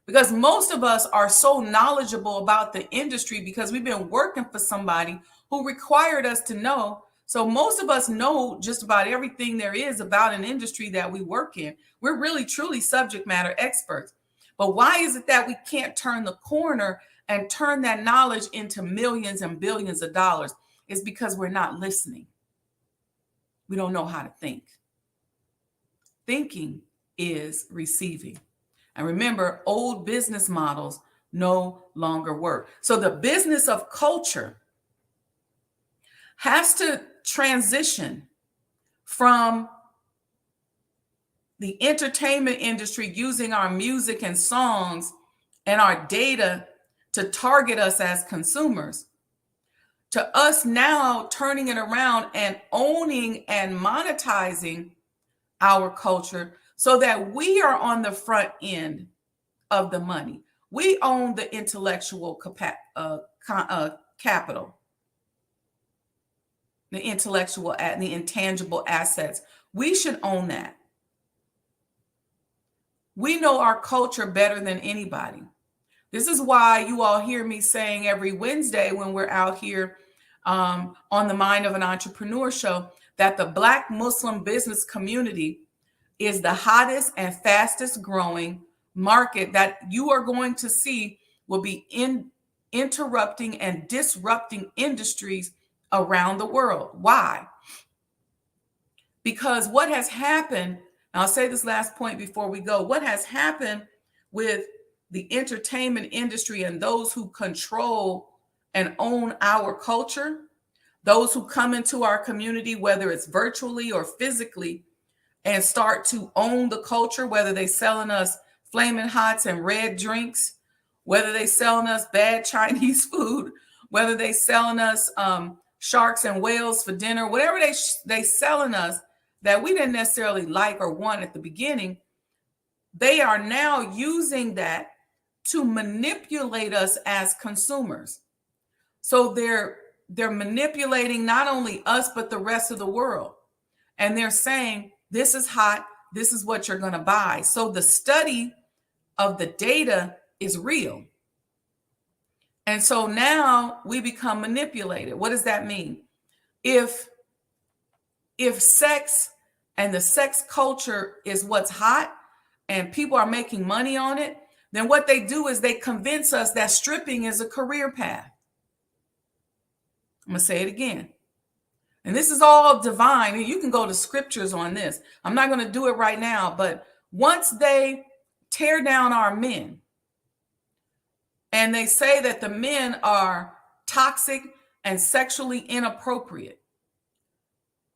Speaker 1: Because most of us are so knowledgeable about the industry because we've been working for somebody who required us to know. So most of us know just about everything there is about an industry that we work in. We're really, truly subject matter experts. But why is it that we can't turn the corner and turn that knowledge into millions and billions of dollars? It's because we're not listening. We don't know how to think. Thinking is receiving. And remember, old business models no longer work. So the business of culture has to transition from the entertainment industry using our music and songs and our data to target us as consumers, to us now turning it around and owning and monetizing our culture so that we are on the front end of the money. We own the intellectual capital, the intellectual and the intangible assets. We should own that. We know our culture better than anybody. This is why you all hear me saying every Wednesday when we're out here on the Mind of an Entrepreneur show that the Black Muslim business community is the hottest and fastest growing market that you are going to see will be interrupting and disrupting industries around the world. Why? Because what has happened, and I'll say this last point before we go, what has happened with the entertainment industry and those who control and own our culture, those who come into our community, whether it's virtually or physically, and start to own the culture, whether they selling us Flamin' Hots and red drinks, whether they selling us bad Chinese food, whether they selling us sharks and whales for dinner, whatever they selling us that we didn't necessarily like or want at the beginning, they are now using that to manipulate us as consumers. So they're manipulating not only us, but the rest of the world. And they're saying, this is hot, this is what you're going to buy. So the study of the data is real. And so now we become manipulated. What does that mean? If sex and the sex culture is what's hot and people are making money on it, then what they do is they convince us that stripping is a career path. I'm going to say it again. And this is all divine. You can go to scriptures on this. I'm not going to do it right now, but once they tear down our men and they say that the men are toxic and sexually inappropriate,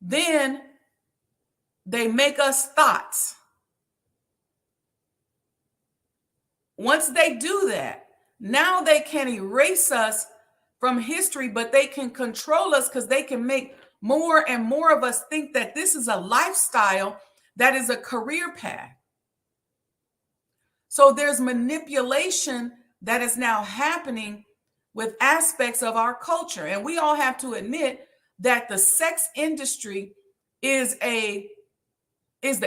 Speaker 1: then they make us thoughts. Once they do that, now they can erase us from history, but they can control us because they can make more and more of us think that this is a lifestyle that is a career path. So there's manipulation that is now happening with aspects of our culture. And we all have to admit that the sex industry is the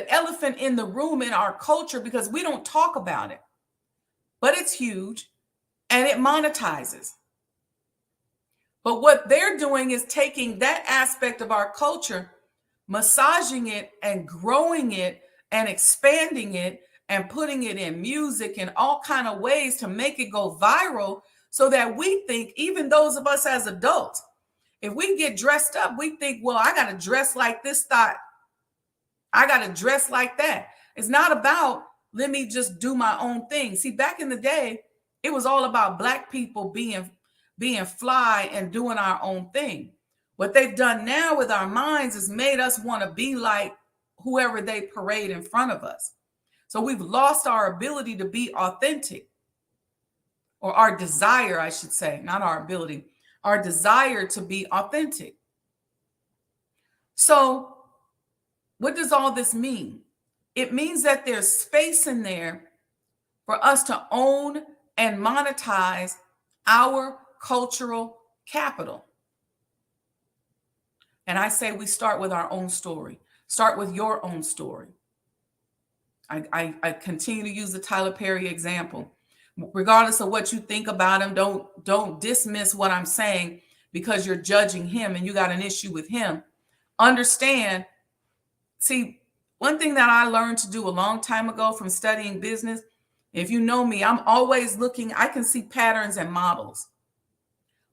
Speaker 1: elephant in the room in our culture because we don't talk about it. But it's huge and it monetizes. But what they're doing is taking that aspect of our culture, massaging it and growing it and expanding it and putting it in music and all kind of ways to make it go viral so that we think, even those of us as adults, if we get dressed up, we think, well, I got to dress like this thought. I got to dress like that. It's not about, let me just do my own thing. See, back in the day, it was all about Black people being fly and doing our own thing. What they've done now with our minds is made us want to be like whoever they parade in front of us. So we've lost our ability to be authentic, or our desire, I should say, not our ability, our desire to be authentic. So what does all this mean? It means that there's space in there for us to own and monetize our cultural capital. And I say we start with our own story. Start with your own story. I continue to use the Tyler Perry example. Regardless of what you think about him, don't dismiss what I'm saying because you're judging him and you got an issue with him. Understand, see, one thing that I learned to do a long time ago from studying business, if you know me, I'm always looking, I can see patterns and models.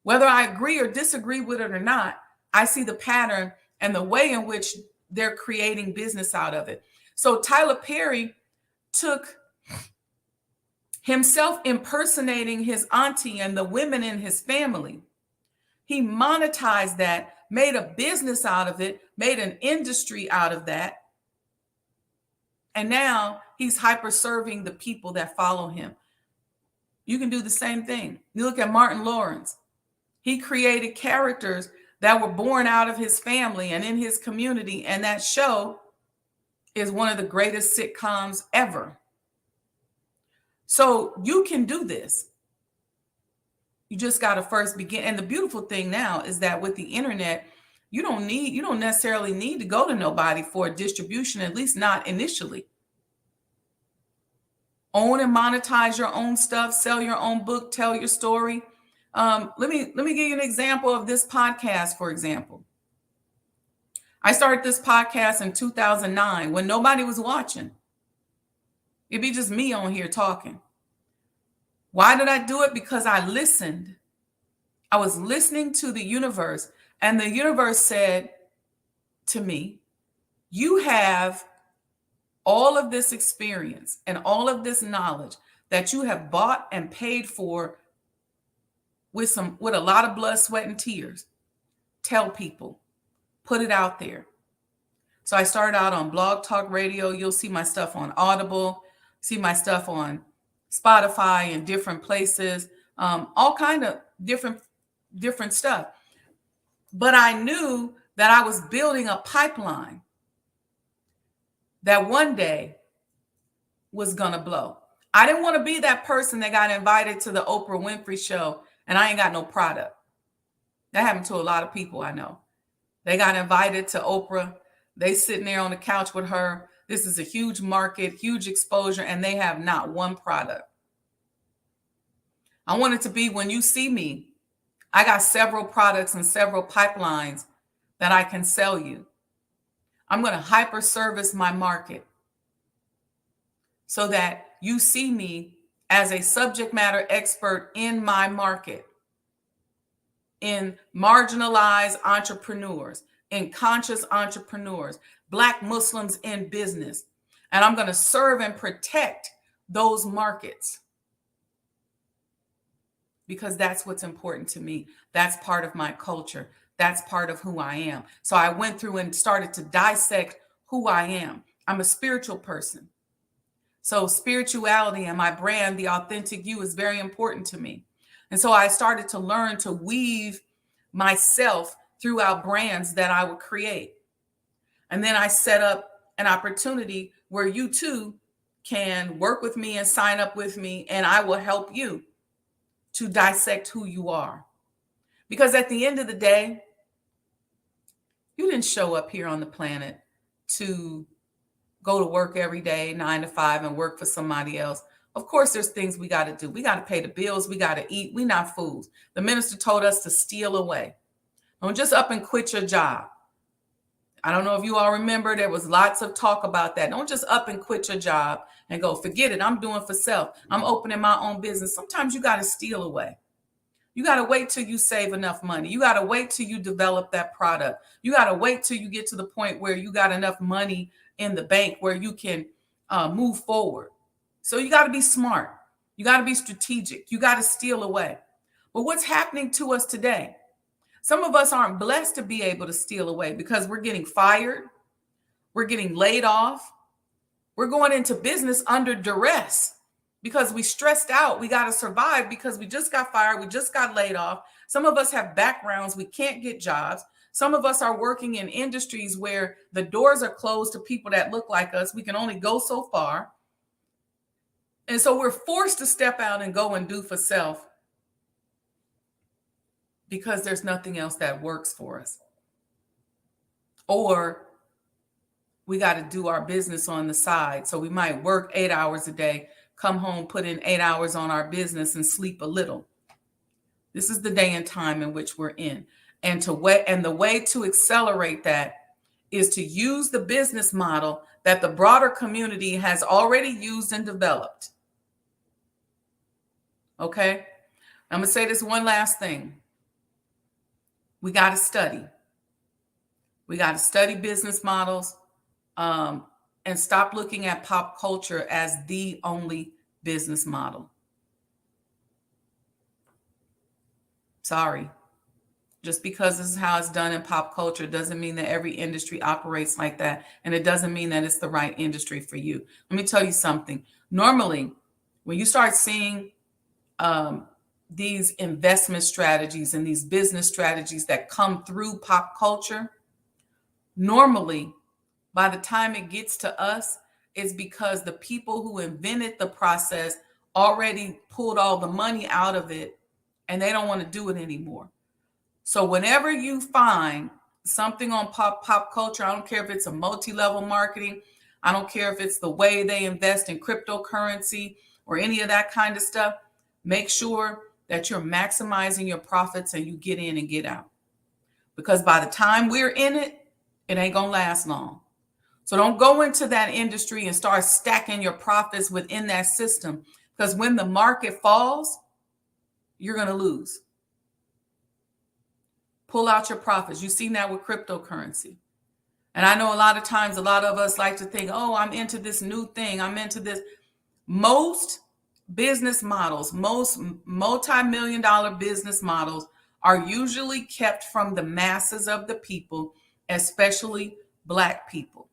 Speaker 1: Whether I agree or disagree with it or not, I see the pattern and the way in which they're creating business out of it. So Tyler Perry took himself impersonating his auntie and the women in his family. He monetized that, made a business out of it, made an industry out of that. And now he's hyper serving the people that follow him. You can do the same thing. You look at Martin Lawrence. He created characters that were born out of his family and in his community. And that show is one of the greatest sitcoms ever. So you can do this. You just got to first begin. And the beautiful thing now is that with the internet, you don't necessarily need to go to nobody for a distribution, at least not initially. Own and monetize your own stuff, sell your own book, tell your story. Let me give you an example of this podcast, for example. I started this podcast in 2009 when nobody was watching. It'd be just me on here talking. Why did I do it? Because I listened. I was listening to the universe, and the universe said to me, you have all of this experience and all of this knowledge that you have bought and paid for with a lot of blood, sweat, and tears. Tell people. Put it out there. So I started out on Blog Talk Radio. You'll see my stuff on Audible, see my stuff on Spotify and different places, all kind of different stuff. But I knew that I was building a pipeline that one day was going to blow. I didn't want to be that person that got invited to the Oprah Winfrey show and I ain't got no product. That happened to a lot of people I know. They got invited to Oprah. They sitting there on the couch with her. This is a huge market, huge exposure, and they have not one product. I want it to be when you see me, I got several products and several pipelines that I can sell you. I'm going to hyper service my market so that you see me as a subject matter expert in my market, in marginalized entrepreneurs, in conscious entrepreneurs, Black Muslims in business. And I'm going to serve and protect those markets because that's what's important to me. That's part of my culture. That's part of who I am. So I went through and started to dissect who I am. I'm a spiritual person. So spirituality and my brand, the authentic you, is very important to me. And so I started to learn to weave myself throughout brands that I would create. And then I set up an opportunity where you too can work with me and sign up with me, and I will help you to dissect who you are. Because at the end of the day, you didn't show up here on the planet to go to work every day, 9 to 5, and work for somebody else. Of course, there's things we got to do. We got to pay the bills. We got to eat. We're not fools. The minister told us to steal away. Don't just up and quit your job. I don't know if you all remember, there was lots of talk about that. Don't just up and quit your job and go, forget it. I'm doing for self. I'm opening my own business. Sometimes you got to steal away. You got to wait till you save enough money. You got to wait till you develop that product. You got to wait till you get to the point where you got enough money in the bank where you can move forward. So you got to be smart. You got to be strategic. You got to steal away. But what's happening to us today? Some of us aren't blessed to be able to steal away because we're getting fired. We're getting laid off. We're going into business under duress because we stressed out. We got to survive because we just got fired. We just got laid off. Some of us have backgrounds. We can't get jobs. Some of us are working in industries where the doors are closed to people that look like us. We can only go so far. And so we're forced to step out and go and do for self because there's nothing else that works for us. Or we got to do our business on the side. So we might work 8 hours a day, come home, put in 8 hours on our business and sleep a little. This is the day and time in which we're in. And the way to accelerate that is to use the business model that the broader community has already used and developed. Okay? I'm going to say this one last thing. We got to study. We got to study business models and stop looking at pop culture as the only business model. Sorry. Just because this is how it's done in pop culture doesn't mean that every industry operates like that. And it doesn't mean that it's the right industry for you. Let me tell you something. Normally, when you start seeing these investment strategies and these business strategies that come through pop culture, normally, by the time it gets to us, it's because the people who invented the process already pulled all the money out of it and they don't want to do it anymore. So whenever you find something on pop culture, I don't care if it's a multi-level marketing, I don't care if it's the way they invest in cryptocurrency or any of that kind of stuff, make sure that you're maximizing your profits and you get in and get out. Because by the time we're in it, it ain't gonna last long. So don't go into that industry and start stacking your profits within that system, because when the market falls, you're gonna lose. Pull out your profits. You've seen that with cryptocurrency. And I know a lot of times, a lot of us like to think, oh, I'm into this new thing. I'm into this. Most business models, most multi-million-dollar business models are usually kept from the masses of the people, especially Black people.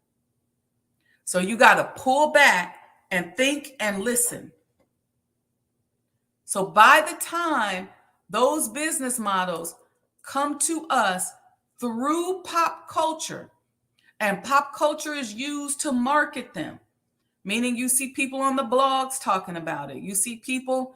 Speaker 1: So you got to pull back and think and listen. So by the time those business models come to us through pop culture, and pop culture is used to market them, meaning you see people on the blogs talking about it. You see people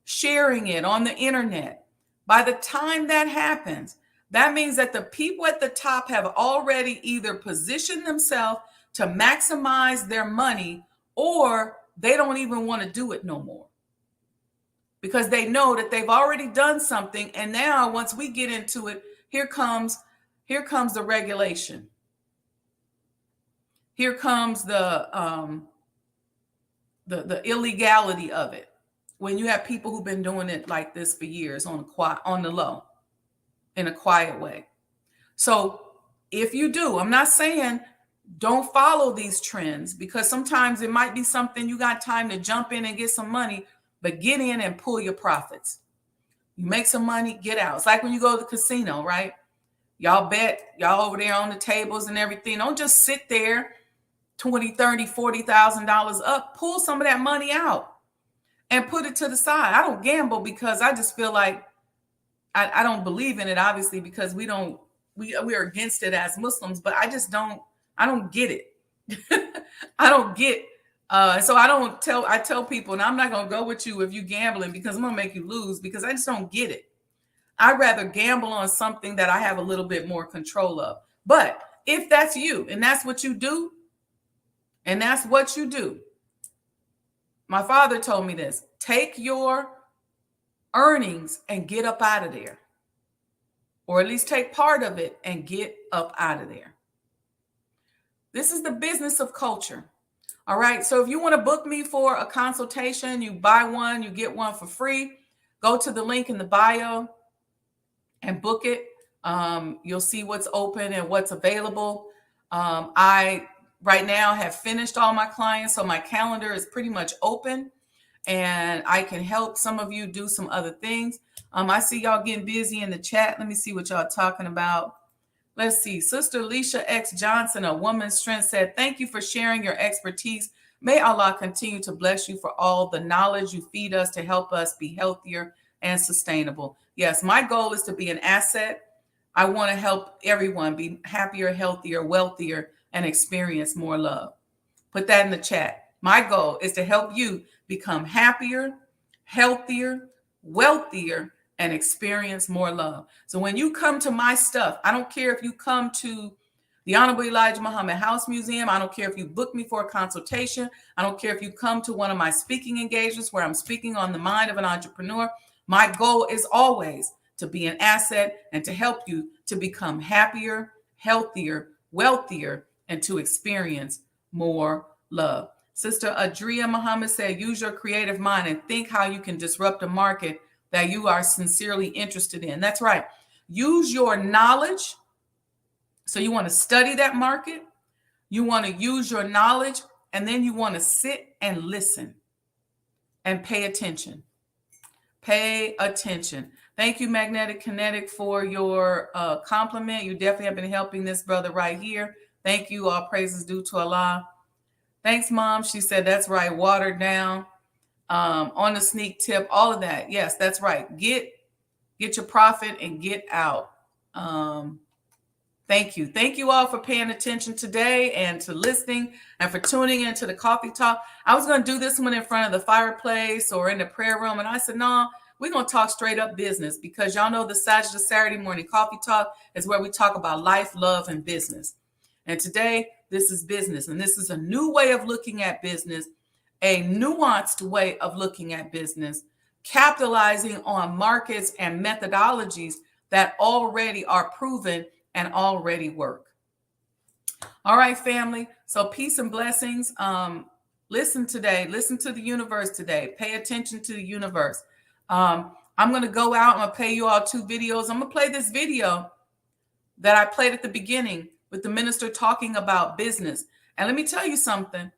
Speaker 1: sharing it on the internet. By the time that happens, that means that the people at the top have already either positioned themselves to maximize their money, or they don't even want to do it no more because they know that they've already done something. And now once we get into it, here comes the regulation. Here comes the illegality of it. When you have people who've been doing it like this for years on the low, in a quiet way. So if you do, I'm not saying don't follow these trends, because sometimes it might be something you got time to jump in and get some money, but get in and pull your profits. You make some money, get out. It's like when you go to the casino, right? Y'all bet, y'all over there on the tables and everything. Don't just sit there, $20,000, $30,000, $40,000 up. Pull some of that money out and put it to the side. I don't gamble because I just feel like I don't believe in it, obviously, because we're against it as Muslims, but I don't get it. I don't get. So I tell people, and I'm not going to go with you if you're gambling, because I'm going to make you lose, because I just don't get it. I'd rather gamble on something that I have a little bit more control of. But if that's you and that's what you do, my father told me this: take your earnings and get up out of there, or at least take part of it and get up out of there. This is the business of culture. All right. So if you want to book me for a consultation, you buy one, you get one for free. Go to the link in the bio and book it. You'll see what's open and what's available. I right now have finished all my clients, so my calendar is pretty much open, and I can help some of you do some other things. I see y'all getting busy in the chat. Let me see what y'all talking about. Let's see. Sister Alicia X. Johnson, a woman's strength, said, thank you for sharing your expertise. May Allah continue to bless you for all the knowledge you feed us to help us be healthier and sustainable. Yes, my goal is to be an asset. I want to help everyone be happier, healthier, wealthier, and experience more love. Put that in the chat. My goal is to help you become happier, healthier, wealthier, and experience more love. So when you come to my stuff, I don't care if you come to the Honorable Elijah Muhammad House Museum. I don't care if you book me for a consultation. I don't care if you come to one of my speaking engagements where I'm speaking on the mind of an entrepreneur. My goal is always to be an asset and to help you to become happier, healthier, wealthier, and to experience more love. Sister Adria Muhammad said, use your creative mind and think how you can disrupt a market that you are sincerely interested in. That's right. Use your knowledge. So you want to study that market. You want to use your knowledge, and then you want to sit and listen and pay attention. Pay attention. Thank you, Magnetic Kinetic, for your compliment. You definitely have been helping this brother right here. Thank you. All praises due to Allah. Thanks, Mom. She said, that's right. Watered down. On the sneak tip, all of that. Yes, that's right. Get your profit and get out. Thank you. Thank you all for paying attention today and to listening and for tuning into the coffee talk. I was going to do this one in front of the fireplace or in the prayer room. And I said, no, we're going to talk straight up business, because y'all know the Saturday morning coffee talk is where we talk about life, love, and business. And today, this is business. And this is a new way of looking at business, a nuanced way of looking at business, capitalizing on markets and methodologies that already are proven and already work. All right, family. So peace and blessings. Listen today. Listen to the universe today. Pay attention to the universe. I'm going to go out. I'm going to play you all 2 videos. I'm going to play this video that I played at the beginning with the minister talking about business. And let me tell you something.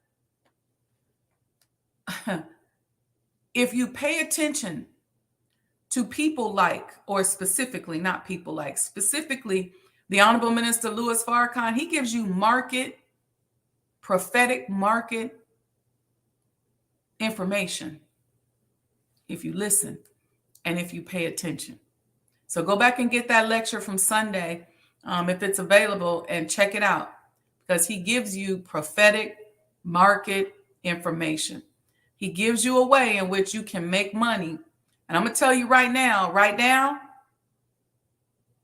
Speaker 1: If you pay attention to people like, or specifically, not people like, specifically the Honorable Minister Louis Farrakhan, he gives you prophetic market information if you listen and if you pay attention. So go back and get that lecture from Sunday if it's available, and check it out, because he gives you prophetic market information. He gives you a way in which you can make money. And I'm going to tell you right now,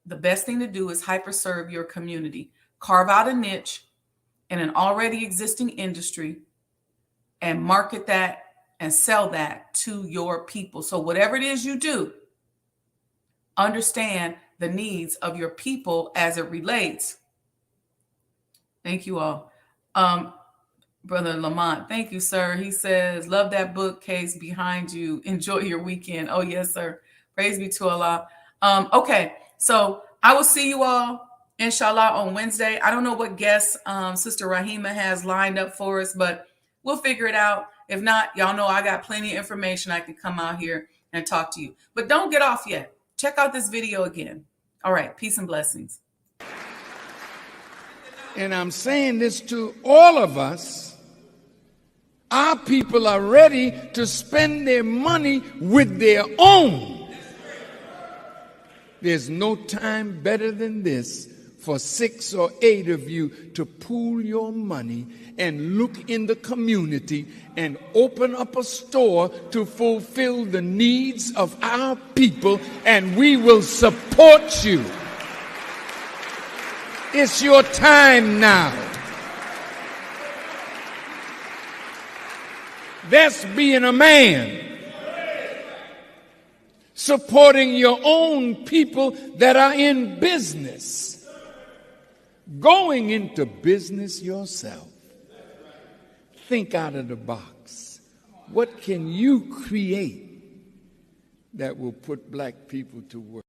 Speaker 1: the best thing to do is hyperserve your community. Carve out a niche in an already existing industry and market that and sell that to your people. So whatever it is you do, understand the needs of your people as it relates. Thank you all. Brother Lamont, thank you, sir. He says, love that bookcase behind you. Enjoy your weekend. Oh, yes, sir. Praise be to Allah. Okay, so I will see you all, inshallah, on Wednesday. I don't know what guests Sister Rahima has lined up for us, but we'll figure it out. If not, y'all know I got plenty of information. I can come out here and talk to you. But don't get off yet. Check out this video again. All right, peace and blessings.
Speaker 3: And I'm saying this to all of us. Our people are ready to spend their money with their own. There's no time better than this for 6 or 8 of you to pool your money and look in the community and open up a store to fulfill the needs of our people, and we will support you. It's your time now. That's being a man. Supporting your own people that are in business. Going into business yourself. Think out of the box. What can you create that will put black people to work?